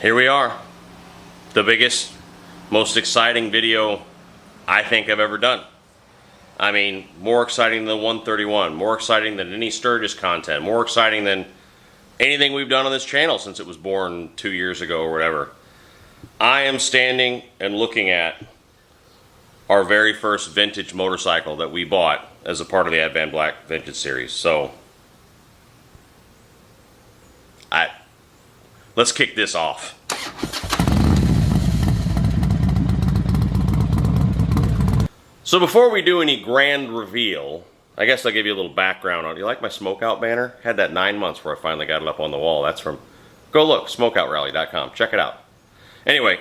Here we are. The biggest, most exciting video I think I've ever done. I mean, more exciting than the 131, more exciting than any Sturgis content, more exciting than anything we've done on this channel since it was born 2 years ago or whatever. I am standing and looking at our very first vintage motorcycle that we bought as a part of the Advan Black Vintage Series. So, let's kick this off. So before we do any grand reveal, I guess I'll give you a little background on it. You like my smokeout banner? Had that 9 months before I finally got it up on the wall. That's from, go look, smokeoutrally.com. Check it out. Anyway,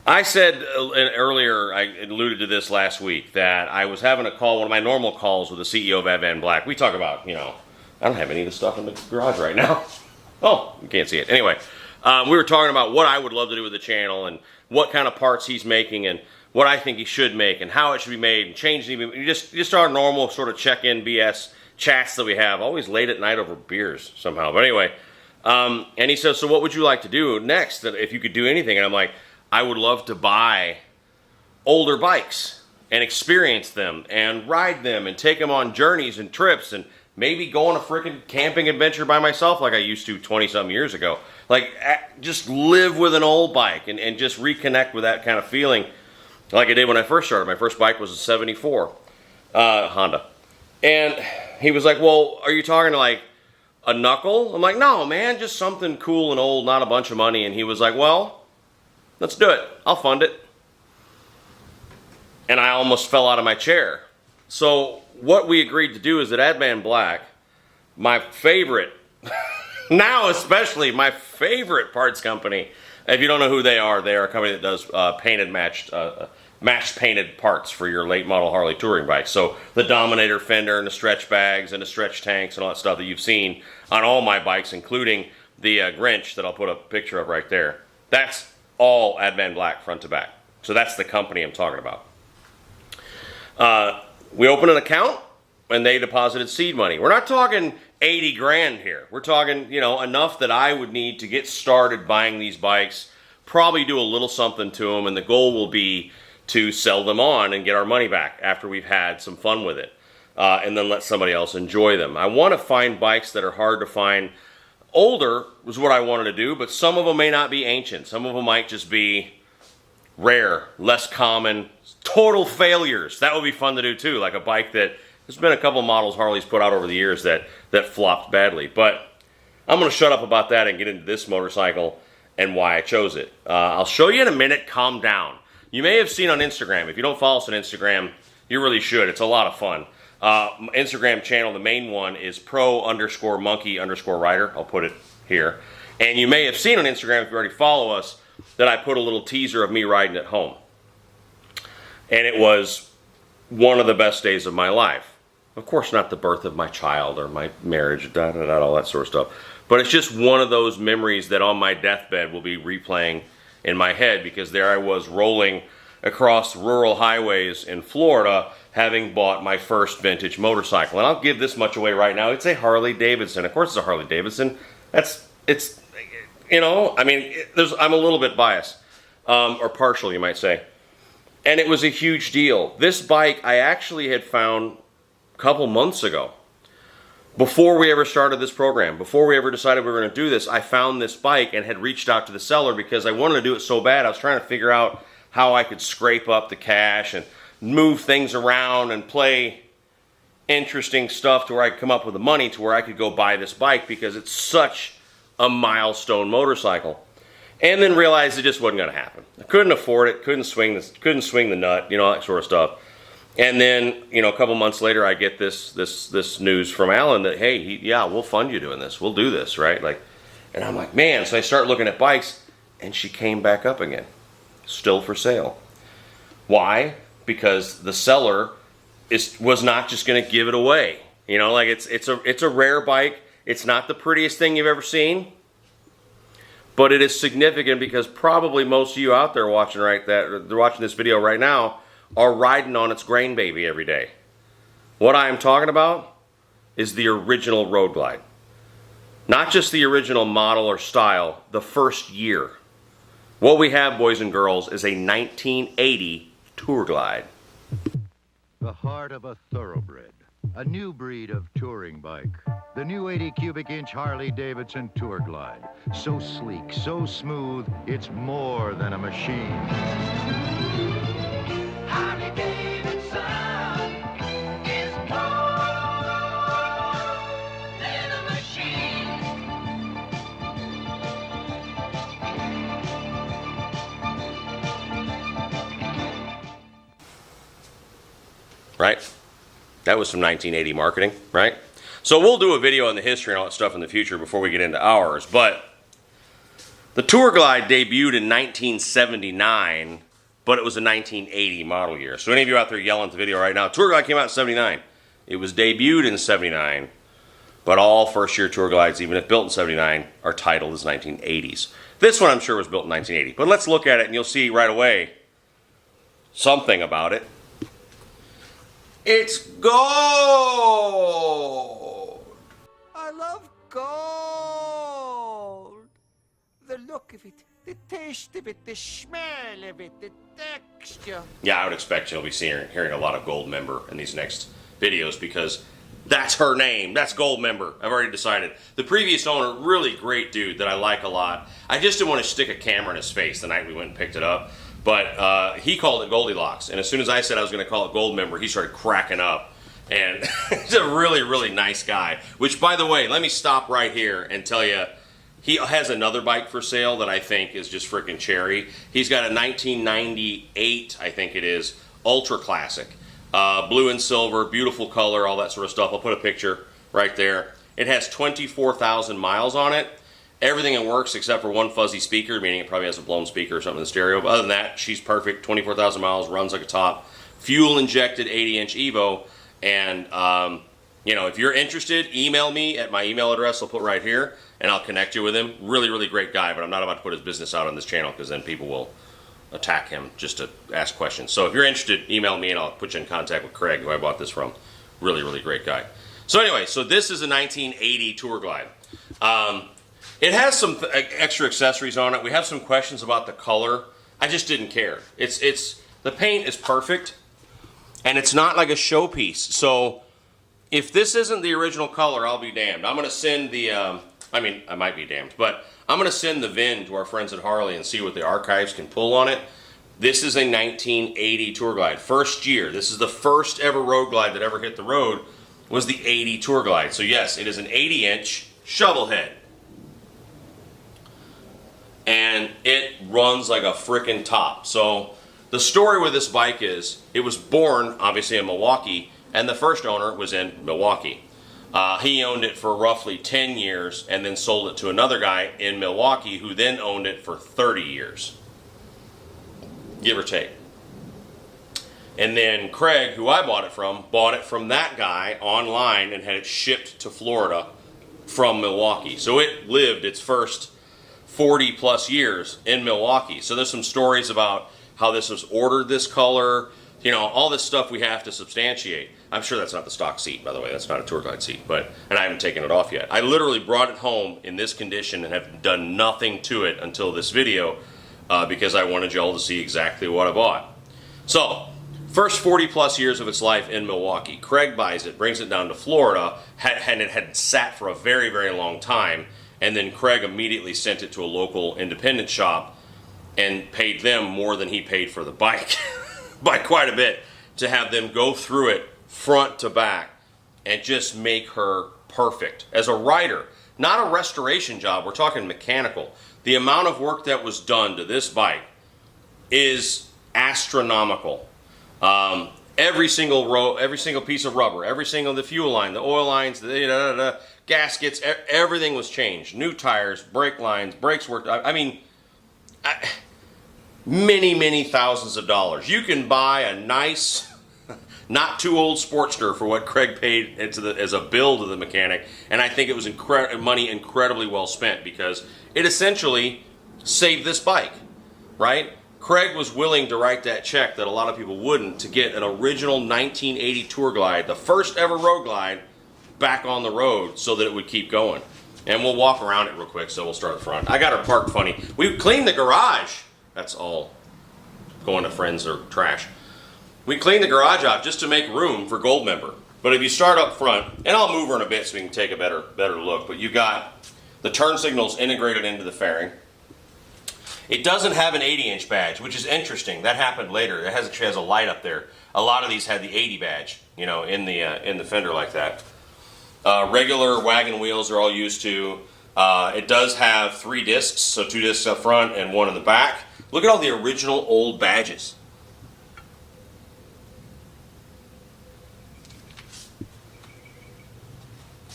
I said earlier, I alluded to this last week, that I was having a call, one of my normal calls with the CEO of Advan Black. We talk about, you know, I don't have any of the stuff in the garage right now. Oh, you can't see it. Anyway, we were talking about what I would love to do with the channel and what kind of parts he's making and what I think he should make and how it should be made and change it. Just our normal sort of check-in BS chats that we have, always late at night over beers somehow. But anyway, and he says, so what would you like to do next if you could do anything? And I'm like, I would love to buy older bikes and experience them and ride them and take them on journeys and trips and maybe go on a freaking camping adventure by myself like I used to 20-something years ago. Like, just live with an old bike and just reconnect with that kind of feeling like I did when I first started. My first bike was a 74 Honda. And he was like, well, are you talking like a knuckle? I'm like, no, man, just something cool and old, not a bunch of money. And he was like, well, let's do it. I'll fund it. And I almost fell out of my chair. So what we agreed to do is that Advan Black, my favorite, now especially my favorite parts company, if you don't know who they are a company that does matched painted parts for your late model Harley touring bikes. So the Dominator fender and the stretch bags and the stretch tanks and all that stuff that you've seen on all my bikes, including the Grinch that I'll put a picture of right there. That's all Advan Black front to back. So that's the company I'm talking about. We opened an account and they deposited seed money. We're not talking 80 grand here. We're talking, you know, enough that I would need to get started buying these bikes, probably do a little something to them, and the goal will be to sell them on and get our money back after we've had some fun with it, and then let somebody else enjoy them. I want to find bikes that are hard to find. Older was what I wanted to do, but some of them may not be ancient. Some of them might just be rare, less common, total failures. That would be fun to do too, like a bike that, there's been a couple models Harley's put out over the years that flopped badly. But I'm going to shut up about that and get into this motorcycle and why I chose it. I'll show you in a minute. Calm down. You may have seen on Instagram. If you don't follow us on Instagram, you really should. It's a lot of fun. Instagram channel, the main one is pro_monkey_rider. I'll put it here. And you may have seen on Instagram, if you already follow us, that I put a little teaser of me riding at home. And it was one of the best days of my life. Of course, not the birth of my child or my marriage, all that sort of stuff. But it's just one of those memories that on my deathbed will be replaying in my head, because there I was rolling across rural highways in Florida having bought my first vintage motorcycle. And I'll give this much away right now. It's a Harley Davidson. Of course it's a Harley Davidson. It's you know, I mean, I'm a little bit biased, or partial, you might say. And it was a huge deal. This bike I actually had found a couple months ago. Before we ever started this program, before we ever decided we were going to do this, I found this bike and had reached out to the seller because I wanted to do it so bad. I was trying to figure out how I could scrape up the cash and move things around and play interesting stuff to where I could come up with the money to where I could go buy this bike, because it's such a milestone motorcycle. And then realized it just wasn't going to happen. I couldn't afford it, couldn't swing the nut, you know, that sort of stuff. And then, you know, a couple months later, I get this news from Alan that, hey, yeah, we'll fund you doing this. We'll do this, right? Like, and I'm like, man. So I start looking at bikes, and she came back up again, still for sale. Why? Because the seller was not just going to give it away. You know, like it's a rare bike. It's not the prettiest thing you've ever seen, but it is significant because probably most of you out there watching this video right now are riding on its grain baby every day. What I am talking about is the original Road Glide. Not just the original model or style, the first year. What we have, boys and girls, is a 1980 Tour Glide. The heart of a thoroughbred, a new breed of touring bike. The new 80 cubic inch Harley Davidson Tour Glide. So sleek, so smooth, it's more than a machine. Harley Davidson is more than a machine. Right? That was some 1980 marketing, right? So we'll do a video on the history and all that stuff in the future before we get into ours, but the Tour Glide debuted in 1979, but it was a 1980 model year. So any of you out there yelling at the video right now, Tour Glide came out in 79. It was debuted in 79, but all first year Tour Glides, even if built in 79, are titled as 1980s. This one I'm sure was built in 1980, but let's look at it and you'll see right away something about it. It's gold! I love gold. The look of it, the taste of it, the smell of it, the texture. Yeah, I would expect you'll be hearing a lot of Gold Member in these next videos because that's her name. That's Gold Member. I've already decided. The previous owner, really great dude that I like a lot. I just didn't want to stick a camera in his face the night we went and picked it up. But he called it Goldilocks. And as soon as I said I was going to call it Gold Member, he started cracking up. And he's a really, really nice guy. Which, by the way, let me stop right here and tell you, he has another bike for sale that I think is just freaking cherry. He's got a 1998, I think it is, Ultra Classic. Blue and silver, beautiful color, all that sort of stuff. I'll put a picture right there. It has 24,000 miles on it. Everything works except for one fuzzy speaker, meaning it probably has a blown speaker or something in the stereo. But other than that, she's perfect. 24,000 miles, runs like a top. Fuel injected 80-inch Evo. And, you know, if you're interested, email me at my email address I'll put right here, and I'll connect you with him. Really, really great guy, but I'm not about to put his business out on this channel because then people will attack him just to ask questions. So if you're interested, email me and I'll put you in contact with Craig, who I bought this from. Really, really great guy. So anyway, so this is a 1980 Tour Glide. It has some extra accessories on it. We have some questions about the color. I just didn't care. The paint is perfect, and it's not like a showpiece. So if this isn't the original color, I'll be damned. I'm going to send the, I mean, I might be damned, but I'm going to send the VIN to our friends at Harley and see what the archives can pull on it. This is a 1980 Tour Glide. First year. This is the first ever road glide that ever hit the road, was the 80 Tour Glide. So yes, it is an 80-inch Shovelhead. And it runs like a frickin' top. So the story with this bike is, it was born obviously in Milwaukee, and the first owner was in Milwaukee. He owned it for roughly 10 years and then sold it to another guy in Milwaukee who then owned it for 30 years, give or take. And then Craig, who I bought it from that guy online and had it shipped to Florida from Milwaukee. So it lived its first 40 plus years in Milwaukee. So there's some stories about how this was ordered this color, you know, all this stuff we have to substantiate. I'm sure that's not the stock seat, by the way. That's not a Tour Glide seat, and I haven't taken it off yet. I literally brought it home in this condition and have done nothing to it until this video because I wanted y'all to see exactly what I bought. So, first 40 plus years of its life in Milwaukee. Craig buys it, brings it down to Florida, and it had sat for a very, very long time. And then Craig immediately sent it to a local independent shop and paid them more than he paid for the bike by quite a bit to have them go through it front to back and just make her perfect. As a rider, not a restoration job, we're talking mechanical. The amount of work that was done to this bike is astronomical. Every single piece of rubber, the fuel line, the oil lines, the gaskets, everything was changed. New tires, brake lines, brakes worked. I mean, many thousands of dollars. You can buy a nice, not too old Sportster for what Craig paid as a bill to the mechanic, and I think it was money incredibly well spent because it essentially saved this bike, right? Craig was willing to write that check that a lot of people wouldn't to get an original 1980 Tour Glide, the first ever road glide, back on the road so that it would keep going. And we'll walk around it real quick, so we'll start at the front. I got her parked funny. We cleaned the garage. That's all going to friends or trash. We cleaned the garage out just to make room for Gold Member. But if you start up front, and I'll move her in a bit so we can take a better look, but you've got the turn signals integrated into the fairing. It doesn't have an 80-inch badge, which is interesting. That happened later. It actually has a light up there. A lot of these had the 80 badge, you know, in the fender like that. Regular wagon wheels are all used to. It does have 3 discs, so 2 discs up front and 1 in the back. Look at all the original old badges.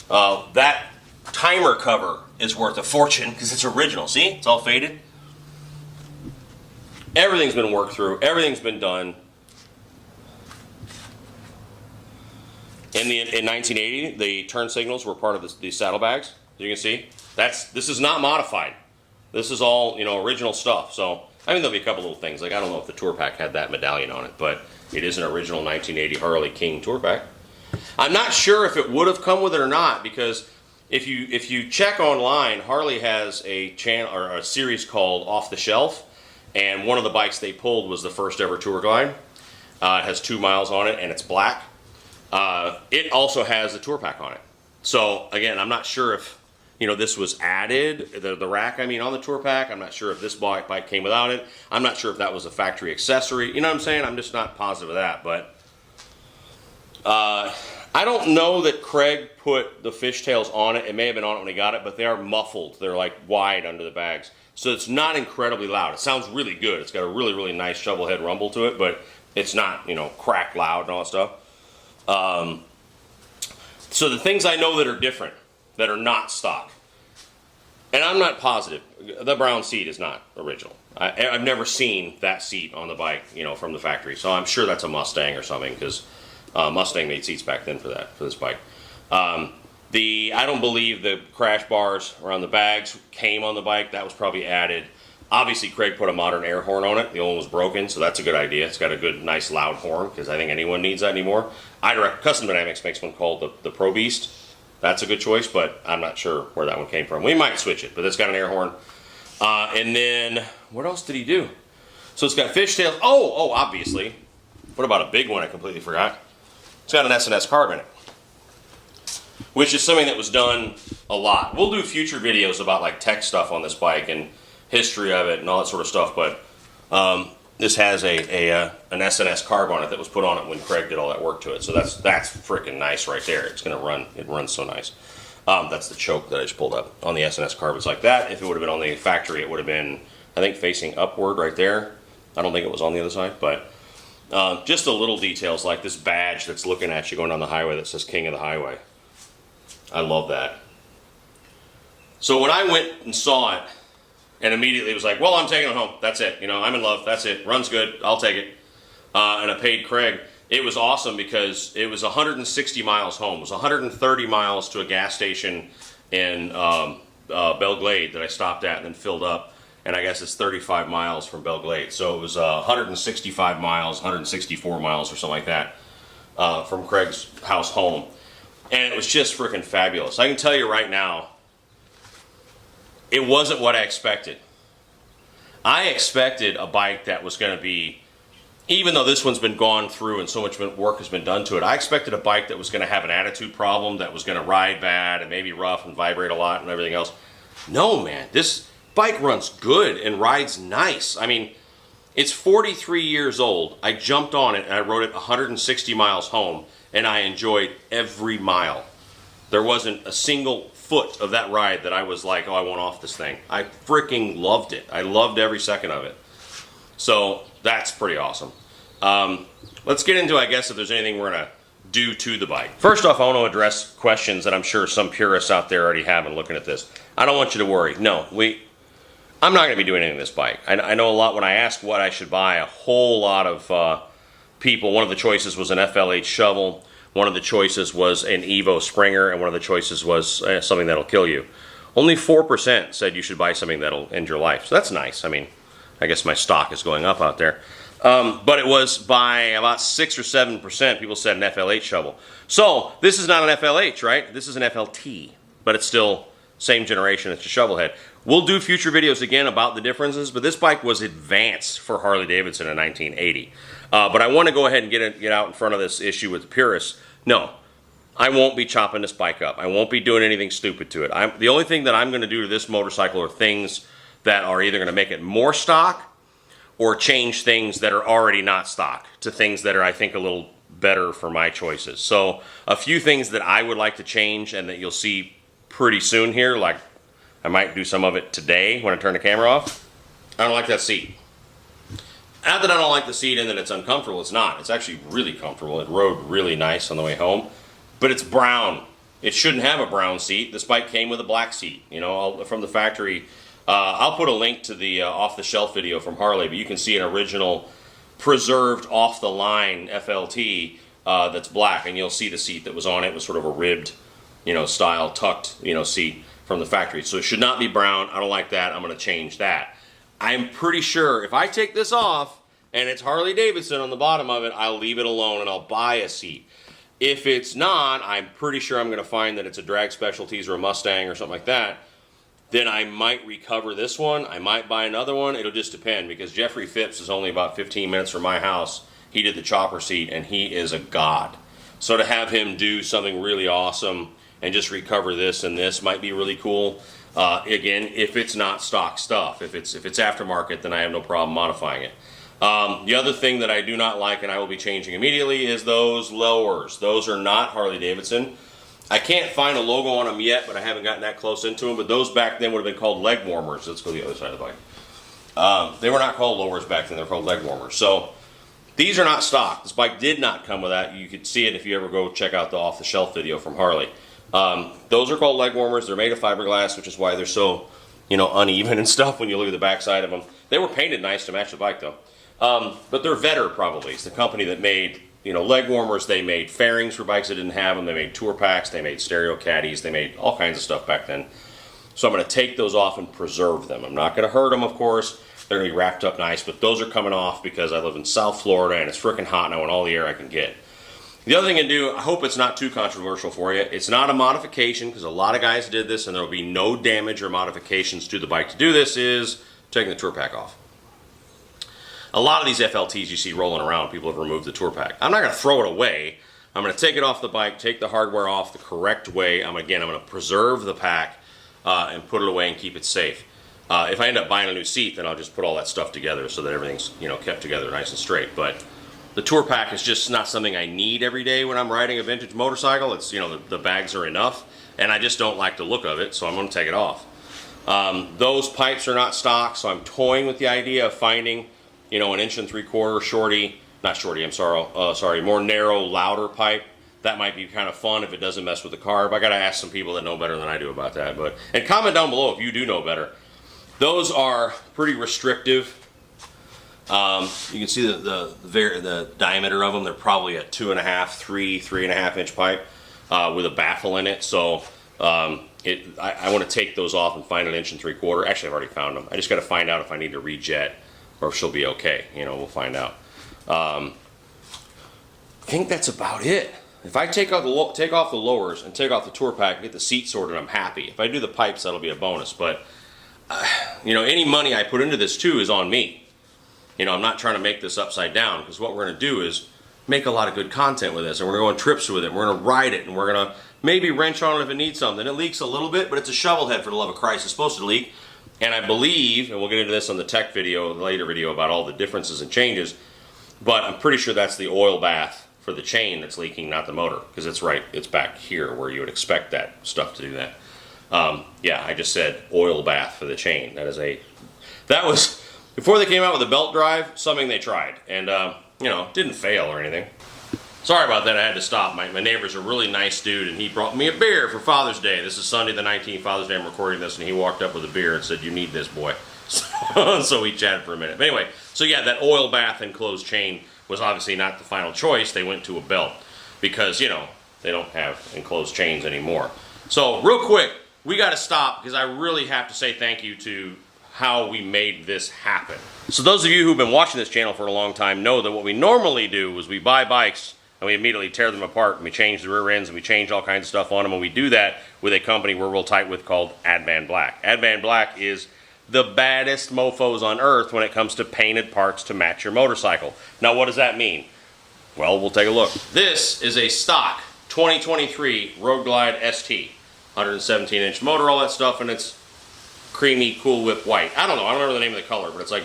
That timer cover is worth a fortune because it's original. See? It's all faded. Everything's been worked through. Everything's been done. In 1980, the turn signals were part of these saddlebags. You can see this is not modified. This is all, you know, original stuff. So I mean, there'll be a couple little things. Like I don't know if the tour pack had that medallion on it, but it is an original 1980 Harley King tour pack. I'm not sure if it would have come with it or not, because if you check online, Harley has a channel or a series called Off the Shelf, and one of the bikes they pulled was the first ever Tour Glide. It has 2 miles on it and it's black. It also has the tour pack on it. So again, I'm not sure if, you know, this was added, the rack, I mean, on the tour pack. I'm not sure if this bike came without it. I'm not sure if that was a factory accessory. You know what I'm saying? I'm just not positive of that. But I don't know that Craig put the fishtails on it. It may have been on it when he got it, but they are muffled. They're like wide under the bags. So it's not incredibly loud. It sounds really good. It's got a really, really nice Shovelhead rumble to it, but it's not, you know, crack loud and all that stuff. So the things I know that are different, that are not stock, and I'm not positive, the brown seat is not original. I've never seen that seat on the bike, you know, from the factory. So I'm sure that's a Mustang or something, because Mustang made seats back then for this bike. I don't believe the crash bars around the bags came on the bike. That was probably added. Obviously, Craig put a modern air horn on it. The old one was broken, so that's a good idea. It's got a good, nice, loud horn, because I think anyone needs that anymore. Custom Dynamics makes one called the Pro Beast. That's a good choice, but I'm not sure where that one came from. We might switch it, but it's got an air horn. And then, what else did he do? So it's got fishtails. Oh, obviously. What about a big one I completely forgot? It's got an S&S carb in it, which is something that was done a lot. We'll do future videos about like tech stuff on this bike and history of it and all that sort of stuff, but this has an S&S carb on it that was put on it when Craig did all that work to it. So that's freaking nice right there. It's gonna run. It runs so nice. That's the choke that I just pulled up on the S&S carb. It's like that. If it would have been on the factory, it would have been, I think, facing upward right there. I don't think it was on the other side, but just the little details like this badge that's looking at you going down the highway that says King of the Highway. I love that. So when I went and saw it, and immediately was like, well, I'm taking it home. That's it. You know, I'm in love. That's it. Runs good. I'll take it. And I paid Craig. It was awesome because it was 160 miles home. It was 130 miles to a gas station in Belle Glade that I stopped at and then filled up. And I guess it's 35 miles from Belle Glade. So it was 165 miles, 164 miles or something like that from Craig's house home. And it was just freaking fabulous. I can tell you right now, it wasn't what I expected. I expected a bike that was going to be, even though this one's been gone through and so much work has been done to it, I expected a bike that was going to have an attitude problem, that was going to ride bad and maybe rough and vibrate a lot and everything else. No, man, this bike runs good and rides nice. I mean, it's 43 years old. I jumped on it and I rode it 160 miles home and I enjoyed every mile. There wasn't a single foot of that ride that I was like, oh, I want off this thing. I freaking loved it. I loved every second of it. So that's pretty awesome. Let's get into, I guess, if there's anything we're going to do to the bike. First off, I want to address questions that I'm sure some purists out there already have in looking at this. I don't want you to worry. No, I'm not going to be doing anything to this bike. I know a lot when I ask what I should buy, a whole lot of people, one of the choices was an FLH shovel. One of the choices was an Evo Springer, and one of the choices was something that'll kill you. Only 4% said you should buy something that'll end your life. So that's nice. I mean, I guess my stock is going up out there. But it was by about 6 or 7% people said an FLH shovel. So this is not an FLH, right? This is an FLT, but it's still same generation as the Shovelhead. We'll do future videos again about the differences, but this bike was advanced for Harley Davidson in 1980. But I want to go ahead and get out in front of this issue with the purists. No, I won't be chopping this bike up. I won't be doing anything stupid to it. The only thing that I'm going to do to this motorcycle are things that are either going to make it more stock or change things that are already not stock to things that are, I think, a little better for my choices. So a few things that I would like to change and that you'll see pretty soon here, like I might do some of it today when I turn the camera off. I don't like that seat. Not that I don't like the seat and that it's uncomfortable, it's not. It's actually really comfortable. It rode really nice on the way home, but it's brown. It shouldn't have a brown seat. This bike came with a black seat, you know, from the factory. I'll put a link to the off-the-shelf video from Harley, but you can see an original preserved off-the-line FLT that's black, and you'll see the seat that was on it. It was sort of a ribbed, you know, style, tucked, you know, seat from the factory. So it should not be brown. I don't like that. I'm going to change that. I'm pretty sure if I take this off and it's Harley Davidson on the bottom of it, I'll leave it alone and I'll buy a seat. If it's not, I'm pretty sure I'm going to find that it's a Drag Specialties or a Mustang or something like that. Then I might recover this one. I might buy another one. It'll just depend, because Jeffrey Phipps is only about 15 minutes from my house. He did the chopper seat, and he is a god. So to have him do something really awesome and just recover this and this might be really cool. Again, if it's not stock stuff. If it's aftermarket, then I have no problem modifying it. The other thing that I do not like, and I will be changing immediately, is those lowers. Those are not Harley Davidson. I can't find a logo on them yet, but I haven't gotten that close into them. But those back then would have been called leg warmers. Let's go to the other side of the bike. They were not called lowers back then. They were called leg warmers. So these are not stock. This bike did not come with that. You could see it if you ever go check out the off-the-shelf video from Harley. Those are called leg warmers. They're made of fiberglass, which is why they're so, you know, uneven and stuff when you look at the backside of them. They were painted nice to match the bike, though. But they're Vetter, probably. It's the company that made, you know, leg warmers. They made fairings for bikes that didn't have them. They made tour packs. They made stereo caddies. They made all kinds of stuff back then. So I'm going to take those off and preserve them. I'm not going to hurt them, of course. They're going to be wrapped up nice, but those are coming off because I live in South Florida and it's freaking hot and I want all the air I can get. The other thing I do, I hope it's not too controversial for you. It's not a modification, because a lot of guys did this and there will be no damage or modifications to the bike to do this, is taking the tour pack off. A lot of these FLTs you see rolling around, people have removed the tour pack. I'm not going to throw it away. I'm going to take it off the bike, take the hardware off the correct way. I'm going to preserve the pack and put it away and keep it safe. If I end up buying a new seat, then I'll just put all that stuff together so that everything's, you know, kept together nice and straight. But the tour pack is just not something I need every day when I'm riding a vintage motorcycle. It's, you know, the bags are enough, and I just don't like the look of it, so I'm going to take it off. Those pipes are not stock, so I'm toying with the idea of finding, you know, an 1 3/4 shorty, not shorty, I'm sorry, more narrow, louder pipe. That might be kind of fun if it doesn't mess with the carb. I got to ask some people that know better than I do about that. And comment down below if you do know better. Those are pretty restrictive. You can see the diameter of them. They're probably a 2.5, 3.5 inch pipe with a baffle in it. So I want to take those off and find an 1 3/4. Actually, I've already found them. I just got to find out if I need to rejet or if she'll be okay. You know, we'll find out. I think that's about it. If I take off the lowers and take off the tour pack and get the seat sorted, I'm happy. If I do the pipes, that'll be a bonus. But you know, any money I put into this too is on me. You know, I'm not trying to make this upside down, because what we're going to do is make a lot of good content with this, and we're going to go on trips with it, and we're going to ride it, and we're going to maybe wrench on it if it needs something. It leaks a little bit, but it's a Shovelhead, for the love of Christ. It's supposed to leak, and I believe, and we'll get into this on the tech video, the later video, about all the differences and changes, but I'm pretty sure that's the oil bath for the chain that's leaking, not the motor, because it's back here where you would expect that stuff to do that. Yeah, I just said oil bath for the chain. That was, before they came out with the belt drive, something they tried, and you know, didn't fail or anything. Sorry about that, I had to stop. My neighbor's a really nice dude, and he brought me a beer for Father's Day. This is Sunday the 19th, Father's Day, I'm recording this, and he walked up with a beer and said, "You need this, boy." So we chatted for a minute. But anyway, so yeah, that oil bath and closed chain was obviously not the final choice. They went to a belt, because, you know, they don't have enclosed chains anymore. So real quick, we got to stop, because I really have to say thank you to how we made this happen. So those of you who've been watching this channel for a long time know that what we normally do is we buy bikes and we immediately tear them apart, and we change the rear ends, and we change all kinds of stuff on them, and we do that with a company we're real tight with called Advan Black. Advan Black is the baddest mofos on earth when it comes to painted parts to match your motorcycle. Now, what does that mean? Well, we'll take a look. This is a stock 2023 Road Glide ST. 117-inch motor, all that stuff, and it's creamy Cool Whip white. I don't know, I don't remember the name of the color, but it's like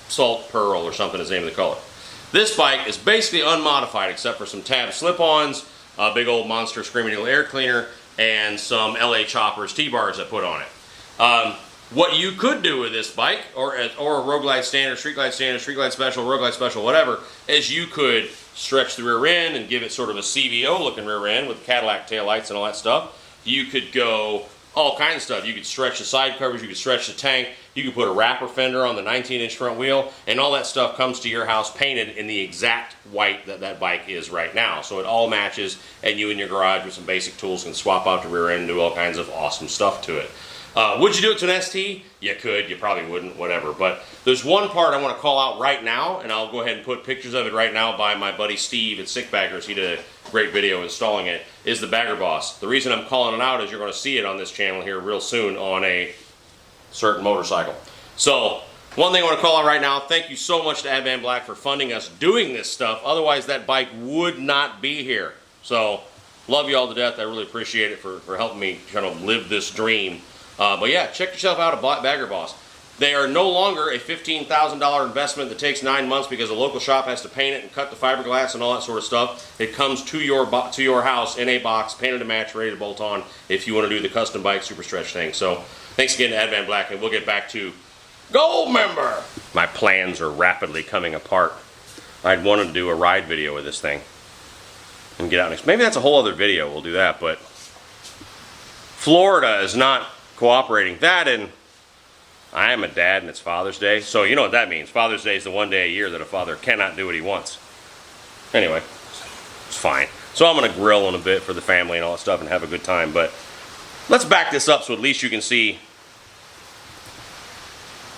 Salt Pearl or something is the name of the color. This bike is basically unmodified except for some tab slip-ons, a big old monster Screaming Eagle air cleaner, and some LA Choppers T-bars I put on it. What you could do with this bike, or a Road Glide Standard, Street Glide Special, Road Glide Special, whatever, is you could stretch the rear end and give it sort of a CVO looking rear end with Cadillac taillights and all that stuff. You could go all kinds of stuff. You could stretch the side covers, you could stretch the tank, you could put a wrapper fender on the 19-inch front wheel, and all that stuff comes to your house painted in the exact white that that bike is right now. So it all matches, and you in your garage with some basic tools can swap out the rear end and do all kinds of awesome stuff to it. Would you do it to an ST? You could, you probably wouldn't, whatever. But there's one part I want to call out right now, and I'll go ahead and put pictures of it right now by my buddy Steve at Sick Baggers. He did a great video installing it, is the Bagger Boss. The reason I'm calling it out is you're going to see it on this channel here real soon on a certain motorcycle. So, one thing I want to call out right now, thank you so much to Advan Black for funding us doing this stuff. Otherwise, that bike would not be here. So, love you all to death. I really appreciate it for helping me kind of live this dream. But yeah, check yourself out at Bagger Boss. They are no longer a $15,000 investment that takes 9 months because a local shop has to paint it and cut the fiberglass and all that sort of stuff. It comes to your house in a box, painted to match, ready to bolt on if you want to do the custom bike super stretch thing. So thanks again to Advan Black, and we'll get back to Gold Member. My plans are rapidly coming apart. I'd wanted to do a ride video with this thing and get out next. Maybe that's a whole other video. We'll do that, but Florida is not cooperating. That, and I am a dad and it's Father's Day, so you know what that means. Father's Day is the one day a year that a father cannot do what he wants. Anyway, it's fine. So I'm going to grill in a bit for the family and all that stuff and have a good time, but let's back this up so at least you can see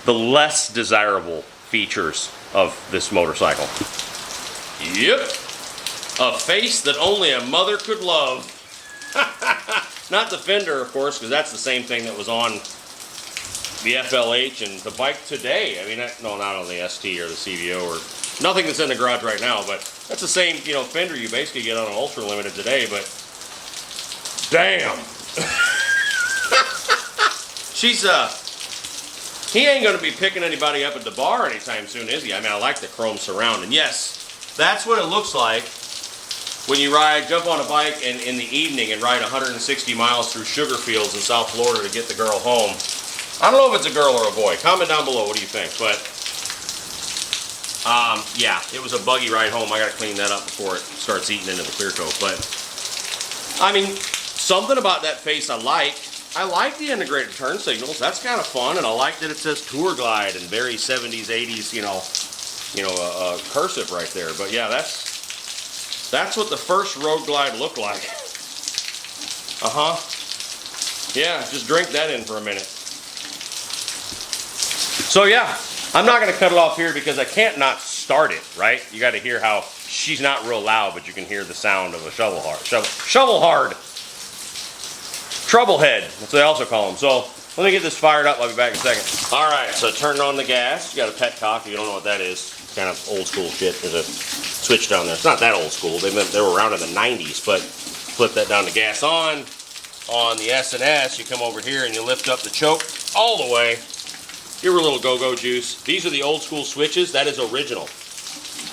the less desirable features of this motorcycle. Yep. A face that only a mother could love. Not the fender, of course, because that's the same thing that was on the FLH and the bike today. I mean, no, not on the ST or the CVO or nothing that's in the garage right now, but that's the same, you know, fender you basically get on an Ultra Limited today, but damn. He ain't going to be picking anybody up at the bar anytime soon, is he? I mean, I like the chrome surround, and yes, that's what it looks like when you jump on a bike in the evening and ride 160 miles through sugar fields in South Florida to get the girl home. I don't know if it's a girl or a boy. Comment down below, what do you think? But, yeah, it was a buggy ride home. I got to clean that up before it starts eating into the clear coat. But, I mean, something about that face I like. I like the integrated turn signals. That's kind of fun, and I like that it says Tour Glide and very 70s, 80s, cursive right there. But, yeah, that's what the first Road Glide looked like. Yeah, just drink that in for a minute. So yeah, I'm not going to cut it off here because I can't not start it, right? You got to hear how she's not real loud, but you can hear the sound of a Shovelhead. Troublehead, that's what they also call them. So let me get this fired up. I'll be back in a second. All right, so turn on the gas. You got a petcock. If you don't know what that is, kind of old school shit. There's a switch down there. It's not that old school. They were around in the 90s, but flip that down to gas on. On the S&S, you come over here and you lift up the choke all the way. Give her a little go-go juice. These are the old school switches. That is original.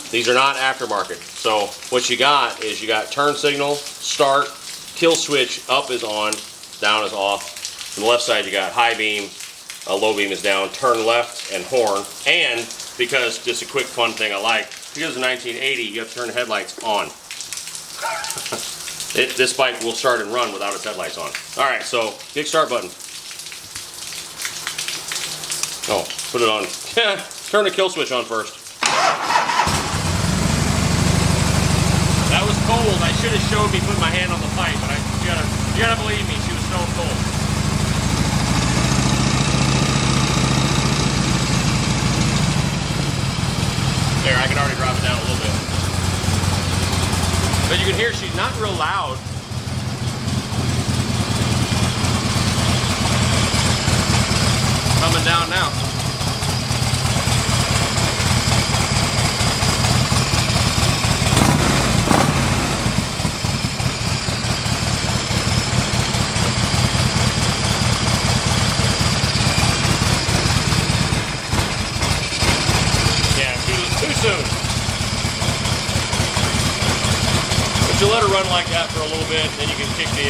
These are not aftermarket. So what you got is you got turn signal, start, kill switch, up is on, down is off. On the left side you got high beam, low beam is down, turn left, and horn. And because, just a quick fun thing I like, because it's 1980, you have to turn the headlights on. This bike will start and run without its headlights on. All right, so big start button. Oh, put it on. Turn the kill switch on first. That was cold. I should have showed me putting my hand on the pipe, but you gotta believe me, she was so cold. There, I can already drop it down a little bit. you can hear, she's not real loud. Coming down now. But you let her run like that for a little bit, then you can kick the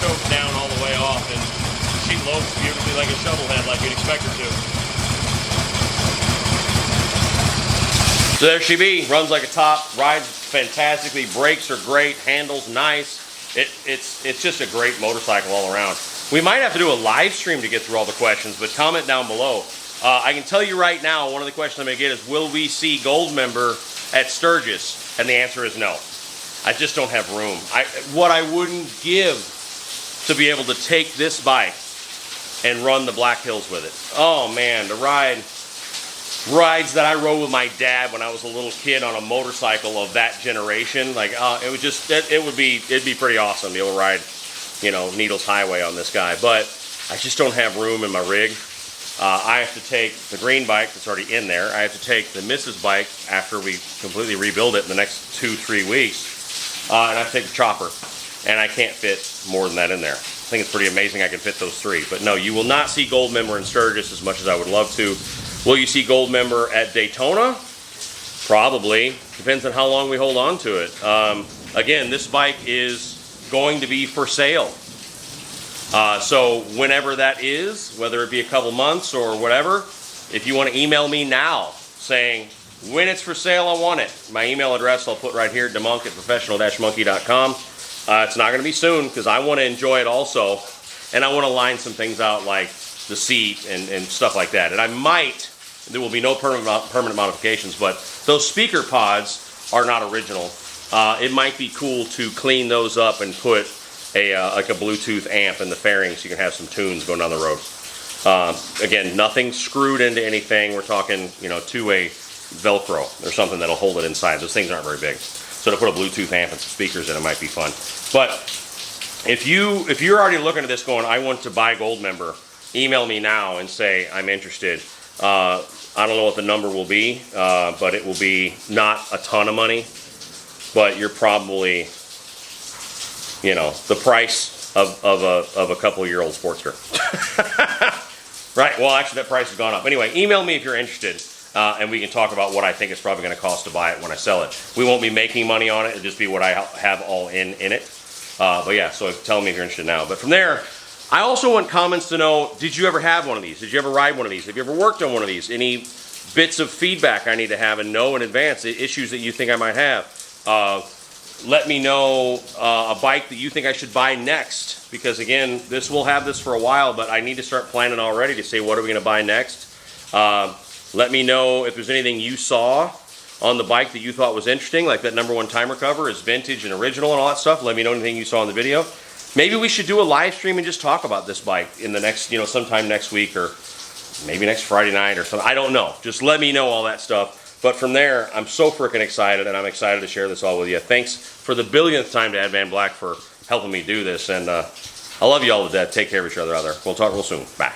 choke down all the way off, and she lopes beautifully like a shovelhead, like you'd expect her to. So there she be, runs like a top, rides fantastically, brakes are great, handles nice. It's just a great motorcycle all around. We might have to do a live stream to get through all the questions, but comment down below. I can tell you right now, one of the questions I'm going to get is, will we see Gold Member at Sturgis? And the answer is no. I just don't have room. What I wouldn't give to be able to take this bike and run the Black Hills with it. Oh man, the rides that I rode with my dad when I was a little kid on a motorcycle of that generation, like it would just, it'd be pretty awesome to be able to ride, you know, Needles Highway on this guy. But I just don't have room in my rig. I have to take the green bike that's already in there. I have to take the Mrs. bike after we completely rebuild it in the next 2-3 weeks. And I have to take the chopper. And I can't fit more than that in there. I think it's pretty amazing I can fit those 3. But no, you will not see Gold Member in Sturgis as much as I would love to. Will you see Gold Member at Daytona? Probably. Depends on how long we hold on to it. Again, this bike is going to be for sale. So whenever that is, whether it be a couple months or whatever, if you want to email me now saying, when it's for sale, I want it. My email address I'll put right here, demonk@professional-monkey.com. It's not going to be soon because I want to enjoy it also. And I want to line some things out like the seat and stuff like that. And I might, there will be no permanent modifications, but those speaker pods are not original. It might be cool to clean those up and put like a Bluetooth amp in the fairing so you can have some tunes going down the road. Again, nothing screwed into anything. We're talking, you know, to a Velcro or something that'll hold it inside. Those things aren't very big. So to put a Bluetooth amp and some speakers in it might be fun. But if you're already looking at this going, I want to buy Gold Member, email me now and say I'm interested. I don't know what the number will be, but it will be not a ton of money, but you're probably, you know, the price of a couple-year-old Sportster. Right, well actually that price has gone up. Anyway, email me if you're interested, and we can talk about what I think it's probably going to cost to buy it when I sell it. We won't be making money on it, it'll just be what I have all in it. But yeah, so tell me if you're interested now. But from there, I also want comments to know, did you ever have one of these? Did you ever ride one of these? Have you ever worked on one of these? Any bits of feedback I need to have and know in advance, issues that you think I might have. Let me know a bike that you think I should buy next, because again, we'll have this for a while, but I need to start planning already to say what are we going to buy next. Let me know if there's anything you saw on the bike that you thought was interesting, like that #1 timer cover is vintage and original and all that stuff. Let me know anything you saw in the video. Maybe we should do a live stream and just talk about this bike in the next, you know, sometime next week or maybe next Friday night or something. I don't know. Just let me know all that stuff. But from there, I'm so freaking excited, and I'm excited to share this all with you. Thanks for the billionth time to Ed Van Black for helping me do this, and I love you all to death. Take care of each other out there. We'll talk real soon. Bye.